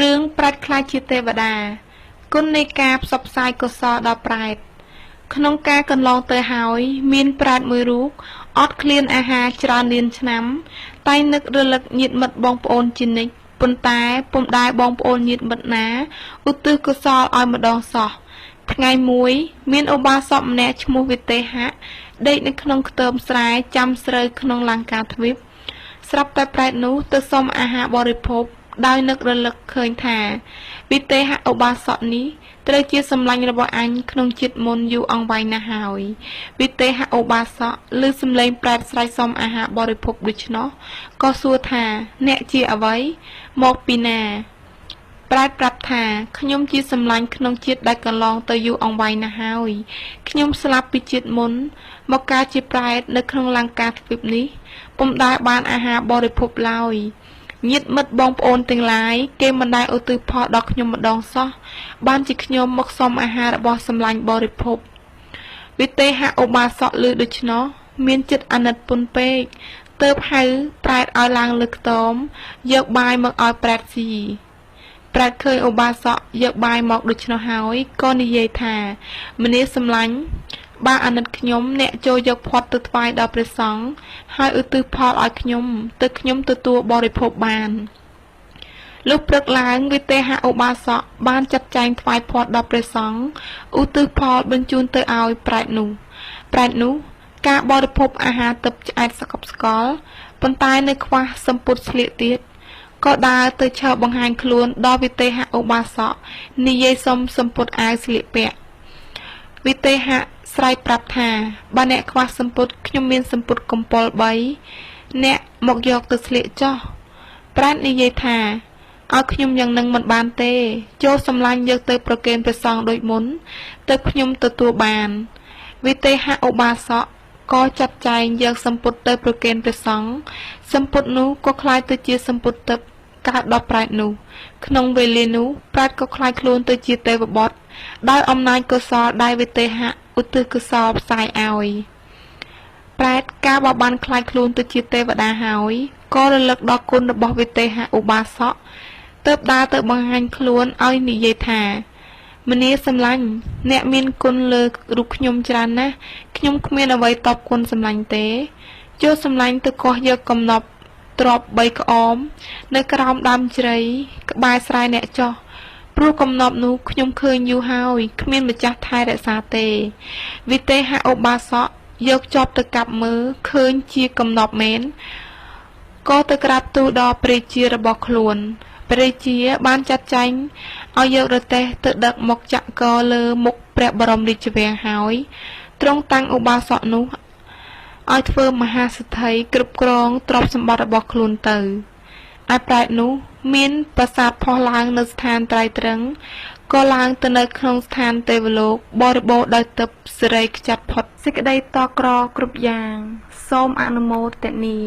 រឿងប្រាច់ខ្លាចជាទេវតាគុណនៃការផ្សព្វផ្សាយកុសលដល់ប្រែតក្នុងការកន្លងទៅហើយមានប្រែតមួយរូបអត់ឃ្លានអាហារច្រើនលានឆ្នាំតែនឹករលឹកញាតិមិត្តបងប្អូនជានិច្ចប៉ុន្តែពុំដែលបងប្អូនញាតិមិត្តណាឧទ្ទិសកុសលឲ្យម្ដងសោះថ្ងៃមួយមានឧបាសកម្នាក់ឈ្មោះវិទេហៈដេកនៅក្នុងខ្ទមស្រែចាំស្រូវក្នុងលង្កាទ្វីបស្រាប់តែប្រែតនោះទៅសុំអាហារបរិភោគដោយនឹករលឹកឃើញថាវិទេហៈឧបាសកនេះត្រូវជាសម្លាញ់របស់អញក្នុងជាតិមុនយូរអង្វែងណាស់ហើយវិទេហៈឧបាសកឮសំឡេងប្រែតស្រែកសុំអាហារបរិភោគដូច្នោះក៏សួរថាអ្នកជាអ្វីមកពីណាប្រែតប្រាប់ថាខ្ញុំជាសម្លាញ់ក្នុងជាតិដែលកន្លងទៅយូរអង្វែងណាស់ហើយខ្ញុំស្លាប់ពីជាតិមុនមកកើតជាប្រែតនៅក្នុងលង្កាទ្វីបនេះពុំដែលបានអាហារបរិភោគឡើយញាតិមិត្តបងប្អូនទាំងឡាយគេមិនដែលឧទ្ទិសផលដល់ខ្ញុំម្ដងសោះបានជាខ្ញុំមកសុំអាហាររបស់សម្លាញ់បរិភោគវិទេហៈឧបាសកឮដូច្នោះមានចិត្តអាណិតពន់ពេកទើបហៅប្រែតឲ្យឡើងលើខ្ទមយកបាយមកឲ្យប្រែតស៊ីប្រែតឃើញឧបាសកយកបាយមកដូច្នោះហើយក៏និយាយថាមនាសម្លាញ់បើអាណិតខ្ញុំអ្នកចូលយកផាត់ទៅថ្វាយដល់ព្រះសង្ឃហើយឧទ្ទិសផលឲ្យខ្ញុំទៅខ្ញុំទទួលបរិភោគបានលុះព្រឹកឡើងវិទេហៈឧបាសកបានចាត់ចែងថ្វាយផាត់ដល់ព្រះសង្ឃឧទ្ទិសផលបញ្ជូនទៅឲ្យប្រែតនោះការបរិភោគអាហារទឹកឆ្អែតស្កប់ស្កល់ប៉ុន្តែនៅខ្វះសម្ពុតស្លៀកទៀតក៏ដើរទៅឈរបង្ហាញខ្លួនដល់វិទេហៈឧបាសកនិយាយសុំសម្ពុតអាវស្លៀកពាក់វិទេហៈស្រែកប្រាប់ថាបើអ្នកខ្វះសម្ពុតខ្ញុំមានសម្ពុតកំពល់3អ្នកមកយកទៅស្លៀកចោះប្រែតនិយាយថាឲ្យខ្ញុំយ៉ាងនឹងមិនបានទេចូលសម្លាញ់យកទៅប្រគេនព្រះសង្ឃដូចមុនទៅខ្ញុំទទួលបានវិទេហៈឧបាសកក៏ចាត់ចែងយកសម្ពុតទៅប្រគេនព្រះសង្ឃសម្ពុតនោះក៏คล้ายទៅជាសម្ពុតទឹកកើតដល់ប្រែតនោះក្នុងវេលានោះប្រែតក៏คล้ายខ្លួនទៅជាទេវបុត្រដោយអំណាចកុសលដែលវិទេហៈឧទ្ទិសកុសលផ្សាយឲ្យប្រែតកាលបើបានคล้ายខ្លួនទៅជាទេវតាហើយក៏រលឹកដល់គុណរបស់វិទេហៈឧបាសកទើបដើរទៅបង្ហាញខ្លួនឲ្យនិយាយថាមនាសម្លាញ់អ្នកមានគុណលើរូបខ្ញុំច្រើនណាស់ខ្ញុំគ្មានអ្វីតបគុណសម្លាញ់ទេចូលសម្លាញ់ទៅកោះយកកំណប់ទ្រប3ក្អមនៅក្រោមដើមជ្រៃក្បែរស្រែអ្នកចោះព្រោះកំណប់នោះខ្ញុំឃើញយូរហើយគ្មានម្ចាស់ថែរក្សាទេវិទេហៈឧបាសកយកជាប់ទៅកាប់មើលឃើញជាកំណប់មែនក៏ទៅក្រាបទូលដល់ព្រះជារបស់ខ្លួនព្រះជាបានចាត់ចែងឲ្យយករទេះទៅដឹកមកចាក់កលើមុខព្រះបរមរាជវាំងហើយទ្រង់តាំងឧបាសកនោះឲ្យធ្វើមហាសិទ្ធិគ្រប់គ្រងទ្រព្យសម្បត្តិរបស់ខ្លួនទៅឯប្រែតនោះមានប្រាសាទផុសឡើងនៅស្ថានត្រៃត្រឹងក៏ឡើងទៅនៅក្នុងស្ថានទេវលោកបរិបូរណ៍ដោយទឹកសិរីខ្ចាត់ផុតសេចក្តីតក្រគ្រប់យ៉ាងសូមអនុមោទនា